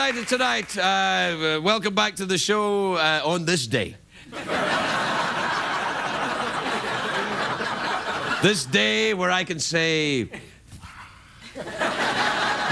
excited tonight. Welcome back to the show on this day. This day where I can say...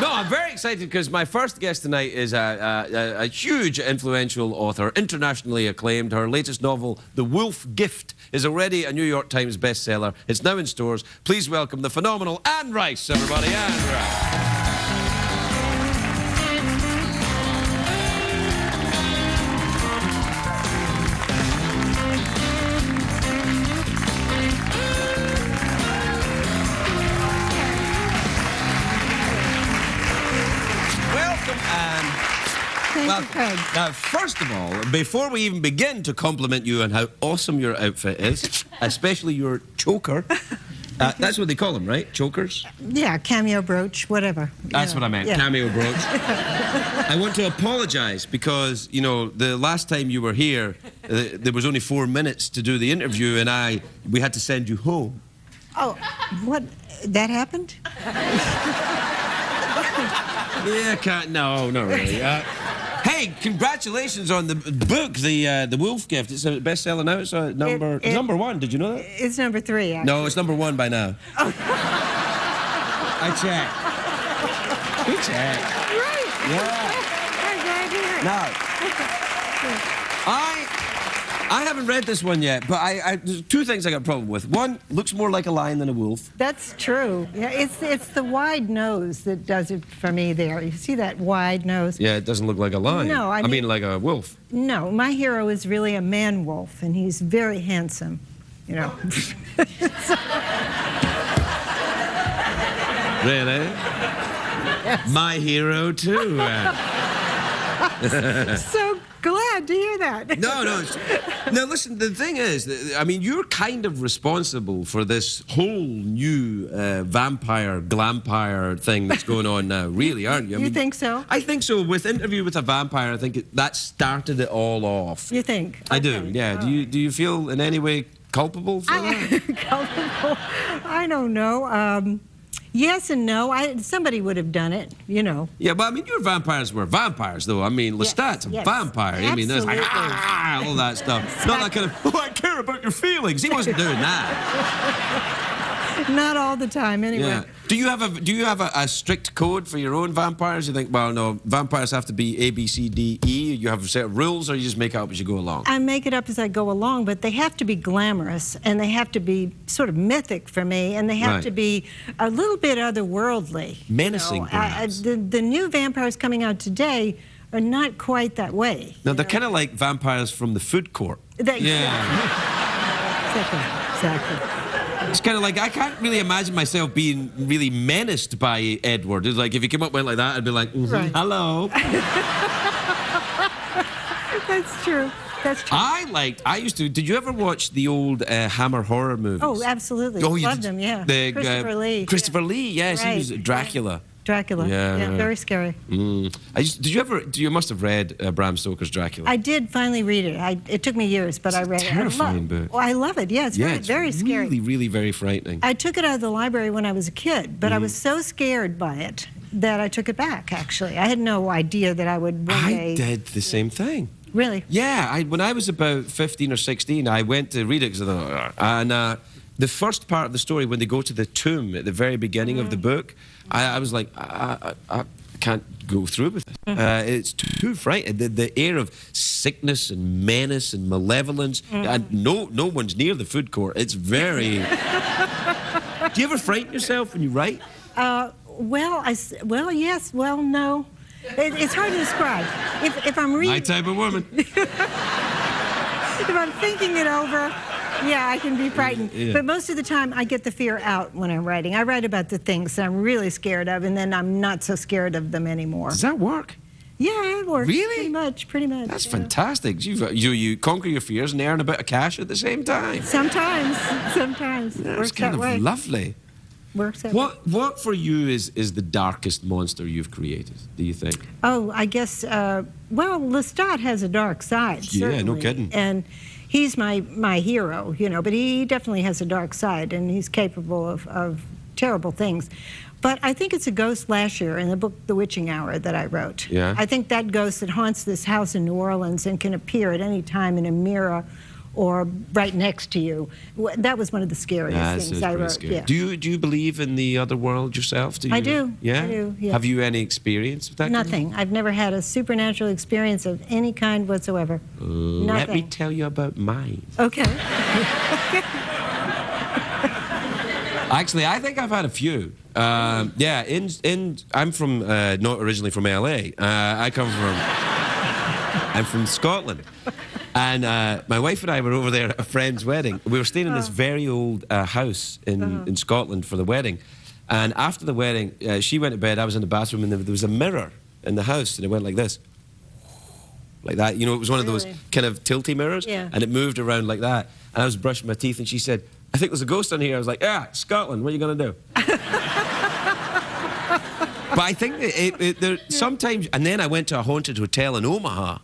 No, I'm very excited because my first guest tonight is a huge influential author, internationally acclaimed. Her latest novel, The Wolf Gift, is already a New York Times bestseller. It's now in stores. Please welcome the phenomenal Anne Rice, everybody. Anne Rice. Now, first of all, before we even begin to compliment you on how awesome your outfit is, especially your choker, that's what they call them, right? Chokers? Yeah, cameo brooch, whatever. That's what I meant, yeah. Cameo brooch. I want to apologise because, you know, the last time you were here, there was only 4 minutes to do the interview and we had to send you home. Oh, what? That happened? Yeah, no, not really. Hey, congratulations on the book, The Wolf Gift. It's a bestseller now. It's number one. Did you know that? It's number 3, actually. No, it's number 1 by now. Oh. I checked. We checked. Right. Yeah. I'm glad to hear it. Now, I haven't read this one yet, but there's 2 things I got a problem with. One, looks more like a lion than a wolf. That's true. Yeah, it's the wide nose that does it for me there. You see that wide nose? Yeah, it doesn't look like a lion. No, I mean like a wolf. No, my hero is really a man-wolf, and he's very handsome, you know. Really? Yes. My hero, too. So glad to hear that. No. Now, listen, the thing is, I mean, you're kind of responsible for this whole new vampire, glampire thing that's going on now, really, aren't you? You think so? I think so. With Interview with a Vampire, I think that started it all off. You think? I do, yeah. Oh. Do you feel in any way culpable for that? Culpable? I don't know. Yes and no. Somebody would have done it, you know. Yeah, but I mean, your vampires were vampires, though. I mean, Lestat's a vampire. Absolutely. I mean, there's like, all that stuff. Not that kind of, I care about your feelings. He wasn't doing that. Not all the time, anyway. Yeah. Do you have a strict code for your own vampires? You think, well, no, vampires have to be A, B, C, D, E. You have a set of rules, or you just make it up as you go along? I make it up as I go along, but they have to be glamorous, and they have to be sort of mythic for me, and they have to be a little bit otherworldly. Menacing, perhaps. The new vampires coming out today are not quite that way. No, they're kind of like vampires from the food court. Yeah. Exactly. It's kind of like, I can't really imagine myself being really menaced by Edward. It's like, if he came up and went like that, I'd be like, hello. That's true. That's true. Did you ever watch the old Hammer horror movies? Oh, absolutely. Oh, loved them, yeah. Christopher Lee. Christopher Lee, yes, right. He was Dracula. Dracula, yeah, very scary. You must have read Bram Stoker's Dracula. I did finally read it. It took me years, but I read it. Terrifying book. Oh, I love it, yeah, it's very scary. Really, really very frightening. I took it out of the library when I was a kid, but I was so scared by it that I took it back, actually. I had no idea that I would one day... I did the same thing. Really? Yeah, when I was about 15 or 16, I went to read it because I thought, the first part of the story, when they go to the tomb at the very beginning of the book, I was like, I can't go through with it. It's too frightening. The air of sickness and menace and malevolence, and no one's near the food court. It's very... Do you ever frighten yourself when you write? Well, yes, well, no. It's hard to describe. If I'm reading... My type of woman. If I'm thinking it over... Yeah, I can be frightened. Yeah. But most of the time, I get the fear out when I'm writing. I write about the things that I'm really scared of, and then I'm not so scared of them anymore. Does that work? Yeah, it works. Really? Pretty much. That's fantastic. You conquer your fears and earn a bit of cash at the same time. Sometimes. That's works kind that of way. Lovely. Works that way. What for you is the darkest monster you've created, do you think? Oh, I guess, well, Lestat has a dark side, certainly. Yeah, no kidding. And he's my hero, you know, but he definitely has a dark side, and he's capable of terrible things. But I think it's a ghost last year in the book The Witching Hour that I wrote. Yeah. I think that ghost that haunts this house in New Orleans and can appear at any time in a mirror or right next to you. That was one of the scariest things I wrote. Yeah. Do you believe in the other world yourself? I do. Yeah? I do, yeah. Have you any experience with that? Nothing. I've never had a supernatural experience of any kind whatsoever. Let me Nothing. tell you about mine. Okay. Actually, I think I've had a few. Yeah, I'm from not originally from LA. I'm from Scotland, and my wife and I were over there at a friend's wedding. We were staying in this very old house in Scotland for the wedding, and after the wedding, she went to bed. I was in the bathroom, and there was a mirror in the house, and it went like this, like that. You know, it was one of those kind of tilty mirrors, and it moved around like that. And I was brushing my teeth, and she said, "I think there's a ghost in here." I was like, "Yeah, Scotland. What are you gonna do?" But I think there sometimes, and then I went to a haunted hotel in Omaha.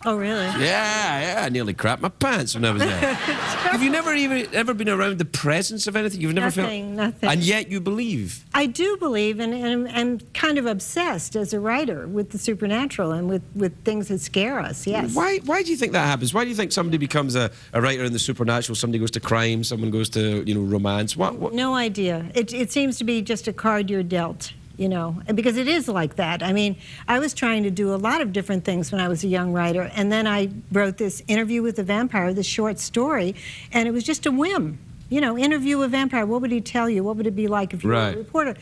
Oh, really? Yeah, I nearly crapped my pants when I was there. Have you ever been around the presence of anything? You've never felt nothing. And yet you believe. I do believe, and I'm kind of obsessed as a writer with the supernatural and with things that scare us. Yes. Why do you think that happens? Why do you think somebody becomes a writer in the supernatural? Somebody goes to crime. Someone goes to romance. What? No idea. It seems to be just a card you're dealt. You know, because it is like that. I mean, I was trying to do a lot of different things when I was a young writer, and then I wrote this Interview with a Vampire, this short story, and it was just a whim. You know, interview a vampire. What would he tell you? What would it be like if you were a reporter?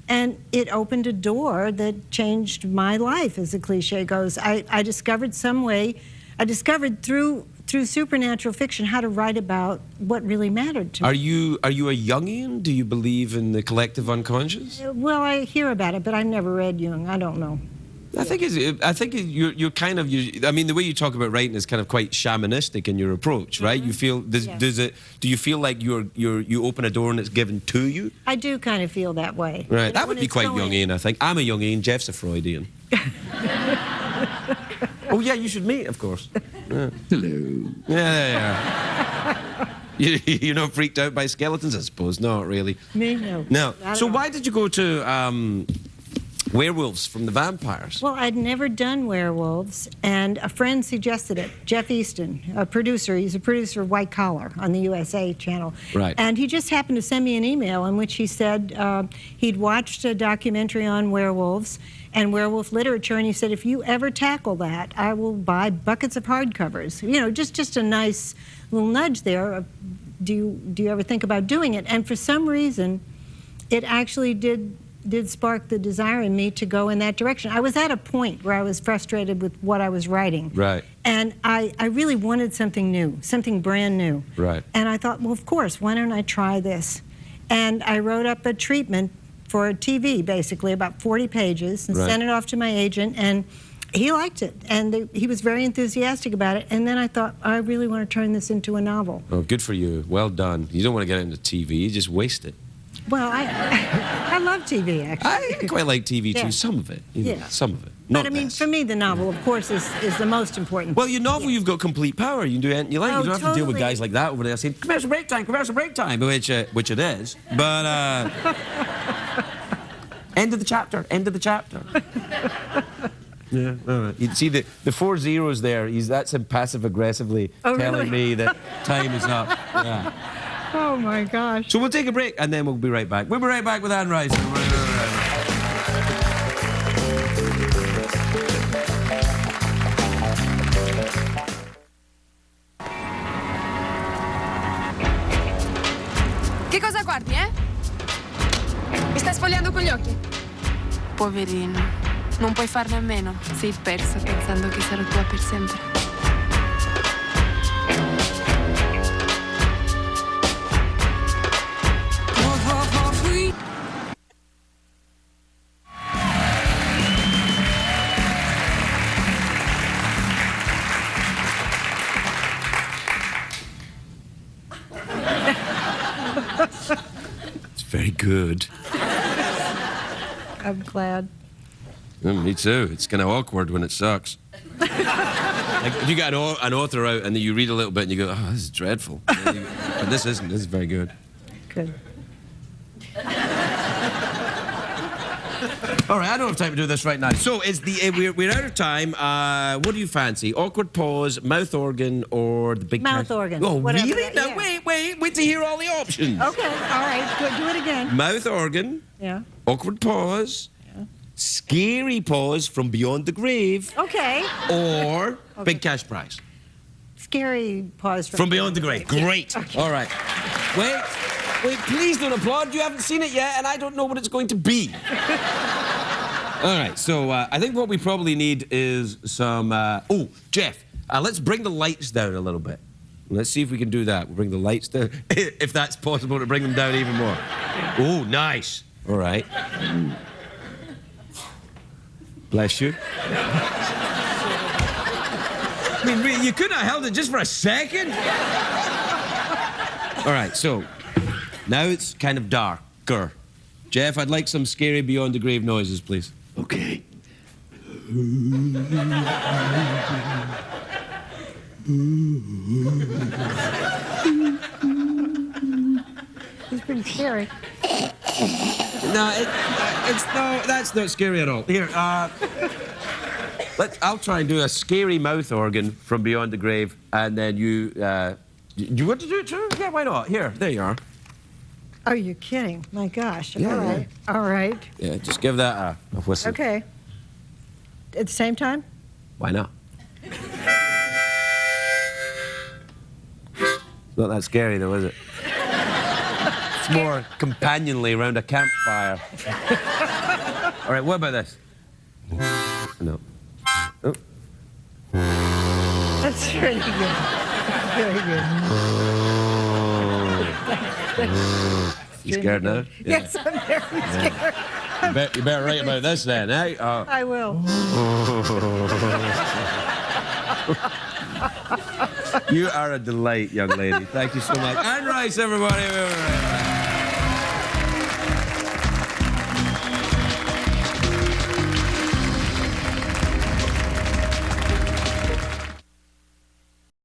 And it opened a door that changed my life, as the cliche goes. I discovered through supernatural fiction how to write about what really mattered to me. Are you a Jungian? Do you believe in the collective unconscious? Well, I hear about it, but I've never read Jung. I don't know. I think you're kind of I mean, the way you talk about writing is kind of quite shamanistic in your approach, right? You feel do you feel like you open a door and it's given to you? I do kind of feel that way. Right, You know, that would be quite Jungian, I think. I'm a Jungian. Jeff's a Freudian. Oh yeah, you should meet, of course. Yeah. Hello. Yeah. You're not freaked out by skeletons, I suppose. Not really. Me, no. No. So why did you go to werewolves from the vampires? Well, I'd never done werewolves, and a friend suggested it. Jeff Easton, a producer. He's a producer of White Collar on the USA channel. Right. And he just happened to send me an email in which he said he'd watched a documentary on werewolves and werewolf literature, and he said, if you ever tackle that, I will buy buckets of hardcovers. You know, just a nice little nudge there. Do you ever think about doing it? And for some reason, it actually did spark the desire in me to go in that direction. I was at a point where I was frustrated with what I was writing. Right. And I really wanted something new, something brand new. Right. And I thought, well, of course, why don't I try this? And I wrote up a treatment for TV, basically, about 40 pages, and sent it off to my agent, and he liked it. And he was very enthusiastic about it. And then I thought, I really want to turn this into a novel. Oh, good for you. Well done. You don't want to get into TV. You just waste it. Well, I love TV, actually. I quite like TV too. Some of it. You know, some of it. Not But I mean, best. for me, the novel, of course, is the most important. Well, your novel, you've got complete power. You can do anything you like. Oh, you don't have to deal with totally. guys like that over there saying, commercial break time, which it is. But, end of the chapter. Yeah, all right. You see the 4 zeros there, that's him passive-aggressively telling me that time is up. Yeah. Oh, my gosh. So we'll take a break, and then we'll be right back. We'll be right back with Anne Rice. Che cosa guardi, eh? Mi stai spogliando con gli occhi? Poverino, non puoi farne a meno. Sei persa pensando che sarò tua per sempre. It's very good. I'm glad. Me too. It's kind of awkward when it sucks. Like if you got an author out and then you read a little bit and you go, oh, this is dreadful. But this isn't. This is very good. Good. All right, I don't have time to do this right now. So it's we're out of time. What do you fancy? Awkward pause, mouth organ, or the big Mouth organ. Oh, Whatever really? that- Now yeah. wait to hear all the options. Okay, all right, do it again. Mouth organ, Yeah. awkward pause, scary pause from beyond the grave, Okay. or big cash prize Scary pause from beyond the grave. Great. Okay. All right. Wait, please don't applaud. You haven't seen it yet, and I don't know what it's going to be. All right, so I think what we probably need is some... oh, Jeff, let's bring the lights down a little bit. Let's see if we can do that. We'll bring the lights down, if that's possible to bring them down even more. Oh, nice. All right. Bless you. I mean, really, you couldn't have held it just for a second? All right, so now it's kind of darker. Jeff, I'd like some scary beyond the grave noises, please. Okay. It's pretty scary. No, that's not scary at all. Here, I'll try and do a scary mouth organ from beyond the grave, and then you want to do it too? Yeah, why not? Here, there you are. Oh, you're kidding. My gosh. Yeah, all right. All right. Yeah, just give that a whistle. Okay. At the same time? Why not? It's not that scary, though, is it? It's more companionly around a campfire. All right, what about this? No. Oh. That's really good. Very good. You scared now? Yeah. Yes, I'm very scared. You better write about this then, eh? I will. You are a delight, young lady. Thank you so much. And rice, everybody.